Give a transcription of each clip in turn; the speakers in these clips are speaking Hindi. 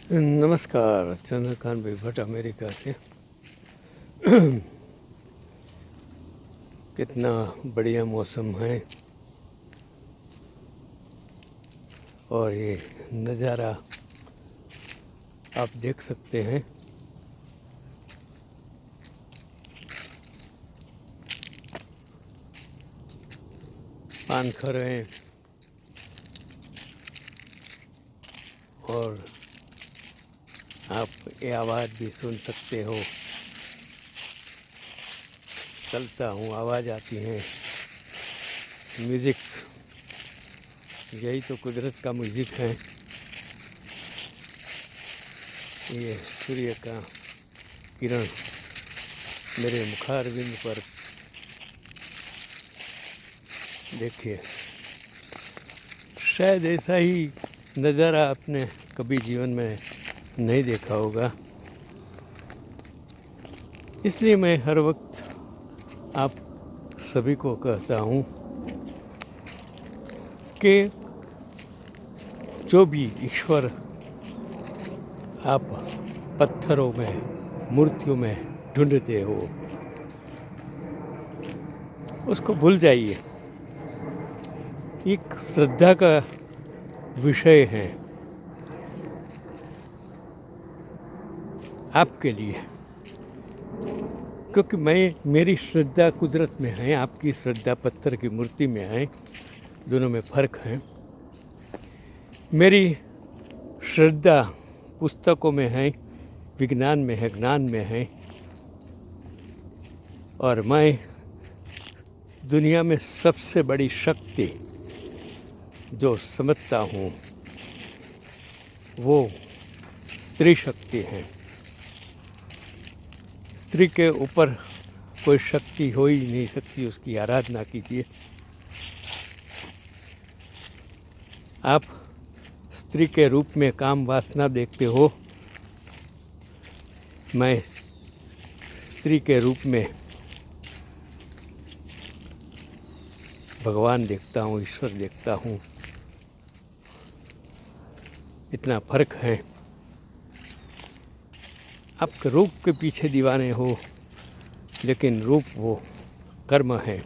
नमस्कार, चंद्रकांत भाई भट्ट अमेरिका से। कितना बढ़िया मौसम है और ये नज़ारा आप देख सकते हैं। पान खा रहे हैं और आप ये आवाज़ भी सुन सकते हो। चलता हूँ, आवाज़ आती है, म्यूज़िक। यही तो कुदरत का म्यूज़िक है। ये सूर्य का किरण मेरे मुखारविंद पर देखिए। शायद ऐसा ही नज़ारा आपने कभी जीवन में नहीं देखा होगा, इसलिए मैं हर वक्त आप सभी को कहता हूँ कि जो भी ईश्वर आप पत्थरों में, मूर्तियों में ढूंढते हो, उसको भूल जाइए। एक श्रद्धा का विषय है आपके लिए, क्योंकि मेरी श्रद्धा कुदरत में है, आपकी श्रद्धा पत्थर की मूर्ति में है। दोनों में फ़र्क है। मेरी श्रद्धा पुस्तकों में है, विज्ञान में है, ज्ञान में है, और मैं दुनिया में सबसे बड़ी शक्ति जो समझता हूँ वो स्त्री शक्ति है। स्त्री के ऊपर कोई शक्ति हो ही नहीं सकती, उसकी आराधना कीजिए। आप स्त्री के रूप में काम वासना देखते हो, मैं स्त्री के रूप में भगवान देखता हूँ, ईश्वर देखता हूँ। इतना फर्क है। आप रूप के पीछे दीवाने हो, लेकिन रूप वो कर्म है,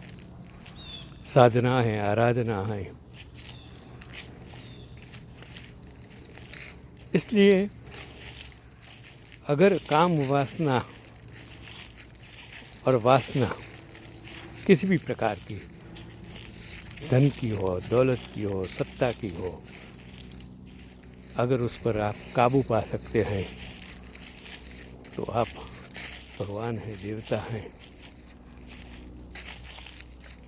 साधना है, आराधना है। इसलिए अगर काम वासना और वासना किसी भी प्रकार की, धन की हो, दौलत की हो, सत्ता की हो, अगर उस पर आप काबू पा सकते हैं तो आप भगवान हैं, देवता हैं।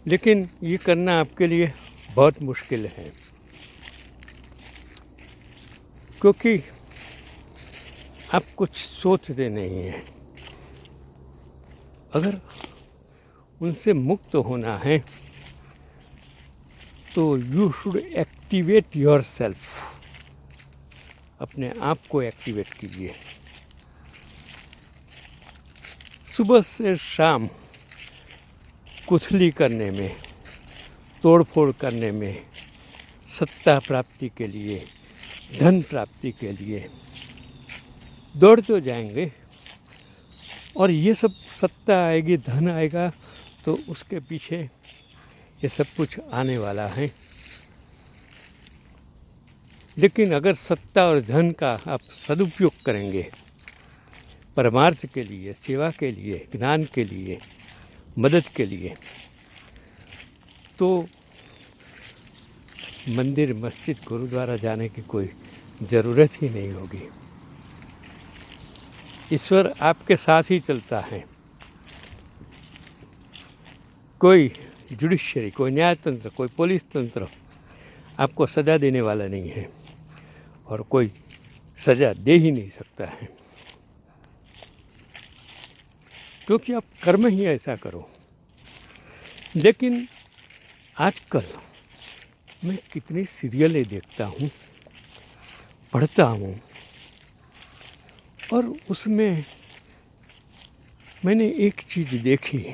लेकिन ये करना आपके लिए बहुत मुश्किल है, क्योंकि आप कुछ सोचते नहीं हैं। अगर उनसे मुक्त होना है तो you should activate your self. अपने आप को एक्टिवेट कीजिए। सुबह से शाम कुथली करने में, तोड़फोड़ करने में, सत्ता प्राप्ति के लिए, धन प्राप्ति के लिए दौड़ तो जाएंगे, और ये सब सत्ता आएगी, धन आएगा, तो उसके पीछे ये सब कुछ आने वाला है। लेकिन अगर सत्ता और धन का आप सदुपयोग करेंगे परमार्थ के लिए, सेवा के लिए, ज्ञान के लिए, मदद के लिए, तो मंदिर, मस्जिद, गुरुद्वारा जाने की कोई ज़रूरत ही नहीं होगी। ईश्वर आपके साथ ही चलता है। कोई जुडिशरी, कोई न्यायतंत्र, कोई पुलिस तंत्र आपको सज़ा देने वाला नहीं है, और कोई सज़ा दे ही नहीं सकता है, क्योंकि आप कर्म ही ऐसा करो। लेकिन आजकल मैं कितनी सीरियलें देखता हूँ, पढ़ता हूँ, और उसमें मैंने एक चीज़ देखी।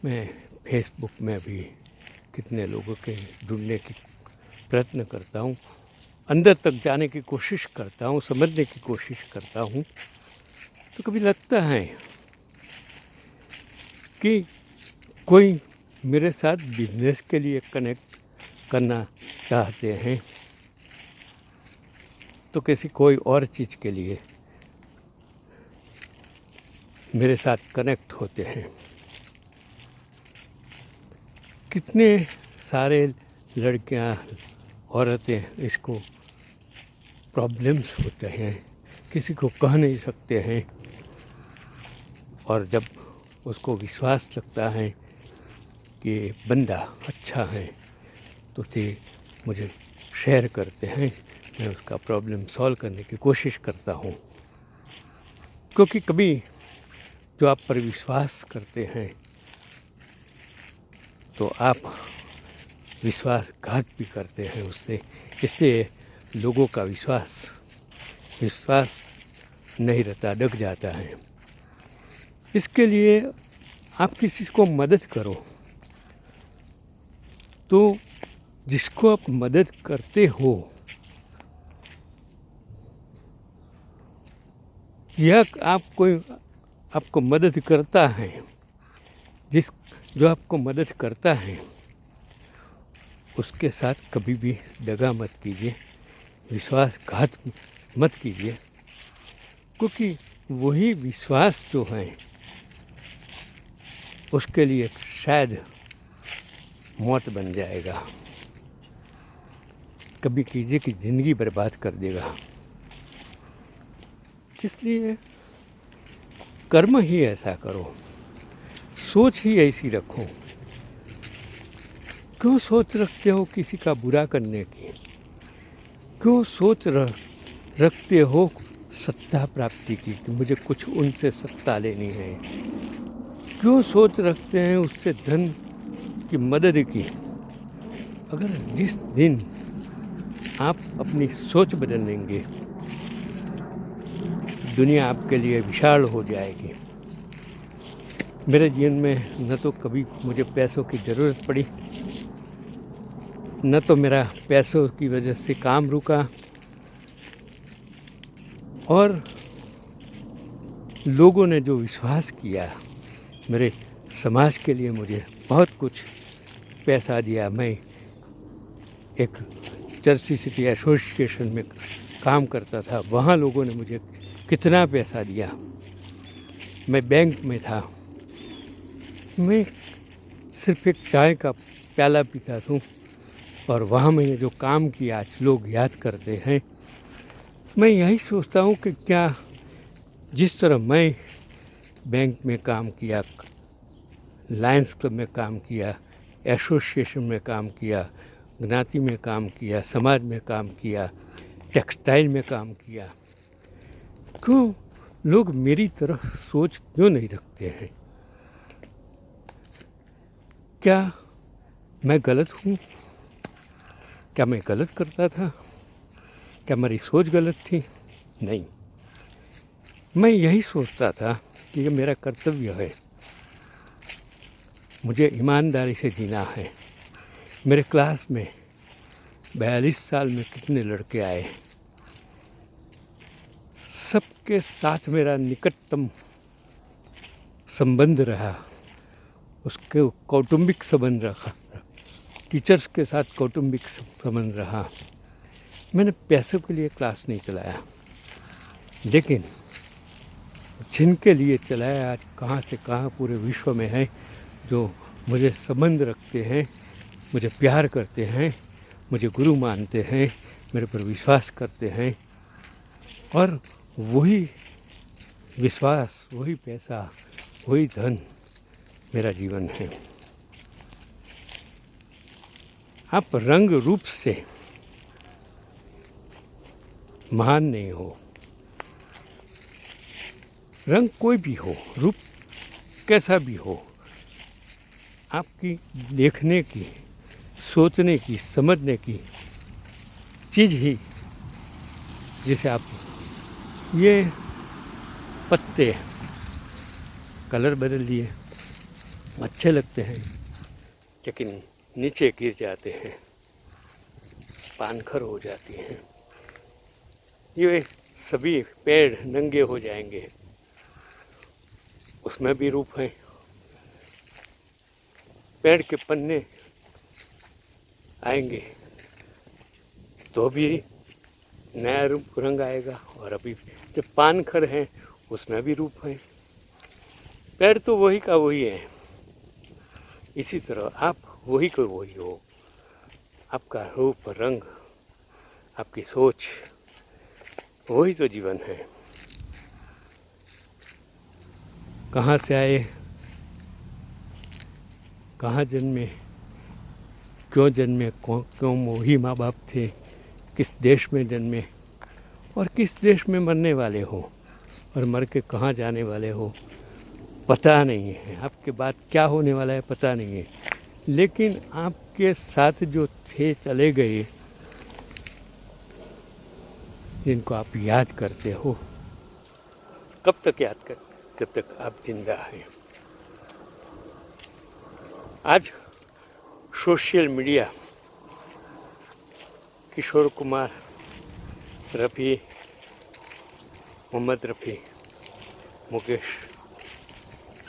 मैं फेसबुक में भी कितने लोगों के ढूंढने की प्रयत्न करता हूँ, अंदर तक जाने की कोशिश करता हूँ, समझने की कोशिश करता हूँ, तो कभी लगता है कि कोई मेरे साथ बिजनेस के लिए कनेक्ट करना चाहते हैं, तो किसी कोई और चीज़ के लिए मेरे साथ कनेक्ट होते हैं। कितने सारे लड़कियां, औरतें इसको प्रॉब्लम्स होते हैं, किसी को कह नहीं सकते हैं, और जब उसको विश्वास लगता है कि बंदा अच्छा है तो उसे मुझे शेयर करते हैं, मैं उसका प्रॉब्लम सॉल्व करने की कोशिश करता हूँ। क्योंकि कभी जो आप पर विश्वास करते हैं तो आप विश्वासघात भी करते हैं उससे, इसलिए लोगों का विश्वास नहीं रहता, डग जाता है। इसके लिए आप किसी को मदद करो तो जिसको आप मदद करते हो या आपको मदद करता है, जो आपको मदद करता है उसके साथ कभी भी दगा मत कीजिए, विश्वासघात मत कीजिए, क्योंकि वही विश्वास जो है उसके लिए शायद मौत बन जाएगा, कभी कीजिए कि ज़िंदगी बर्बाद कर देगा। इसलिए कर्म ही ऐसा करो, सोच ही ऐसी रखो। क्यों सोच रखते हो किसी का बुरा करने की? क्यों सोच रखते हो सत्ता प्राप्ति की कि मुझे कुछ उनसे सत्ता लेनी है? क्यों सोच रखते हैं उससे धन की मदद की? अगर जिस दिन आप अपनी सोच बदल लेंगे, दुनिया आपके लिए विशाल हो जाएगी। मेरे जीवन में न तो कभी मुझे पैसों की ज़रूरत पड़ी, न तो मेरा पैसों की वजह से काम रुका, और लोगों ने जो विश्वास किया, मेरे समाज के लिए मुझे बहुत कुछ पैसा दिया। मैं एक चर्ची सिटी एसोसिएशन में काम करता था, वहाँ लोगों ने मुझे कितना पैसा दिया। मैं बैंक में था, मैं सिर्फ एक चाय का प्याला पीता था, और वहाँ मैंने जो काम किया आज लोग याद करते हैं। मैं यही सोचता हूँ कि क्या जिस तरह मैं बैंक में काम किया, लायंस क्लब में काम किया, एसोसिएशन में काम किया, ज्ञाति में काम किया, समाज में काम किया, टेक्सटाइल में काम किया, क्यों लोग मेरी तरफ सोच क्यों नहीं रखते हैं? क्या मैं गलत हूँ? क्या मैं गलत करता था? क्या मेरी सोच गलत थी? नहीं, मैं यही सोचता था कि ये मेरा कर्तव्य है, मुझे ईमानदारी से जीना है। मेरे क्लास में 42 साल में कितने लड़के आए, सबके साथ मेरा निकटतम संबंध रहा, उसके कौटुंबिक संबंध रखा, टीचर्स के साथ कौटुंबिक संबंध रहा। मैंने पैसों के लिए क्लास नहीं चलाया, लेकिन जिनके लिए चलाया आज कहाँ से कहाँ पूरे विश्व में है, जो मुझे संबंध रखते हैं, मुझे प्यार करते हैं, मुझे गुरु मानते हैं, मेरे पर विश्वास करते हैं, और वही विश्वास, वही पैसा, वही धन मेरा जीवन है। आप रंग रूप से महान नहीं हो, रंग कोई भी हो, रूप कैसा भी हो, आपकी देखने की, सोचने की, समझने की चीज़ ही, जिसे आप ये पत्ते कलर बदल दिए, अच्छे लगते हैं, लेकिन नीचे गिर जाते हैं, पानखर हो जाती हैं। ये सभी पेड़ नंगे हो जाएंगे, उसमें भी रूप है। पेड़ के पन्ने आएंगे तो भी नया रूप रंग आएगा। और अभी जो पानखर हैं उसमें भी रूप है। पेड़ तो वही का वही है। इसी तरह आप वही को वही हो। आपका रूप रंग, आपकी सोच, वही तो जीवन है। कहाँ से आए, कहाँ जन्मे, क्यों जन्मे, क्यों वही माँ बाप थे, किस देश में जन्मे और किस देश में मरने वाले हो और मर के कहाँ जाने वाले हो पता नहीं है। आपके बाद क्या होने वाला है पता नहीं है। लेकिन आपके साथ जो थे चले गए, जिनको आप याद करते हो, कब तक याद कर, जब तक आप जिंदा हैं। आज सोशल मीडिया किशोर कुमार, रफ़ी, मोहम्मद रफ़ी, मुकेश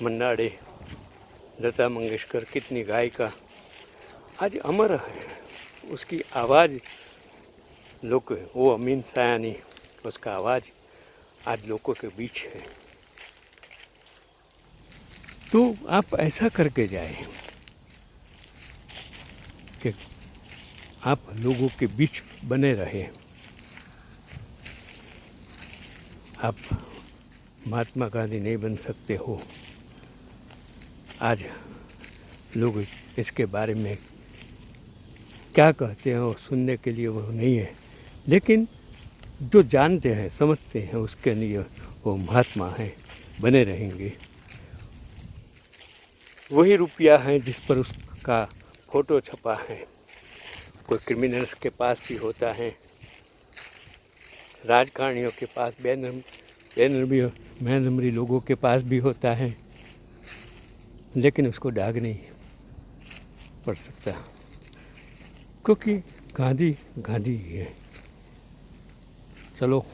मन्नाडे, लता मंगेशकर, कितनी गायिका आज अमर है। उसकी आवाज़ लोग, वो अमीन सयानी, उसका आवाज़ आज लोगों के बीच है। तो आप ऐसा करके जाए कि आप लोगों के बीच बने रहे। आप महात्मा गांधी नहीं बन सकते हो। आज लोग इसके बारे में क्या कहते हैं वो सुनने के लिए वो नहीं है, लेकिन जो जानते हैं समझते हैं उसके लिए वो महात्मा हैं, बने रहेंगे। वही रुपया है जिस पर उसका फ़ोटो छपा है। कोई क्रिमिनल्स के पास भी होता है, राजकारणियों के पास, बेनम्री लोगों के पास भी होता है, लेकिन उसको दाग नहीं पड़ सकता, क्योंकि गांधी गांधी ही है। चलो,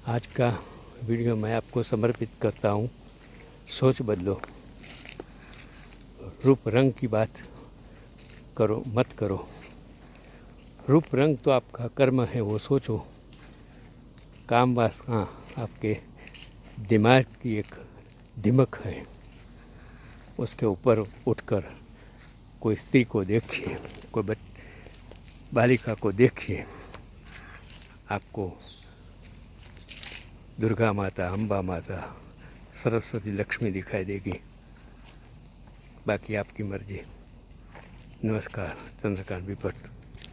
आज का वीडियो मैं आपको समर्पित करता हूँ। सोच बदलो, रूप रंग की बात करो मत करो। रूप रंग तो आपका कर्म है, वो सोचो। काम वासना आपके दिमाग की एक दिमक है, उसके ऊपर उठकर कोई स्त्री को देखिए, कोई बालिका को देखिए, आपको दुर्गा माता, अम्बा माता, सरस्वती, लक्ष्मी दिखाई देगी। बाकी आपकी मर्जी। नमस्कार, चंद्रकांत विपट।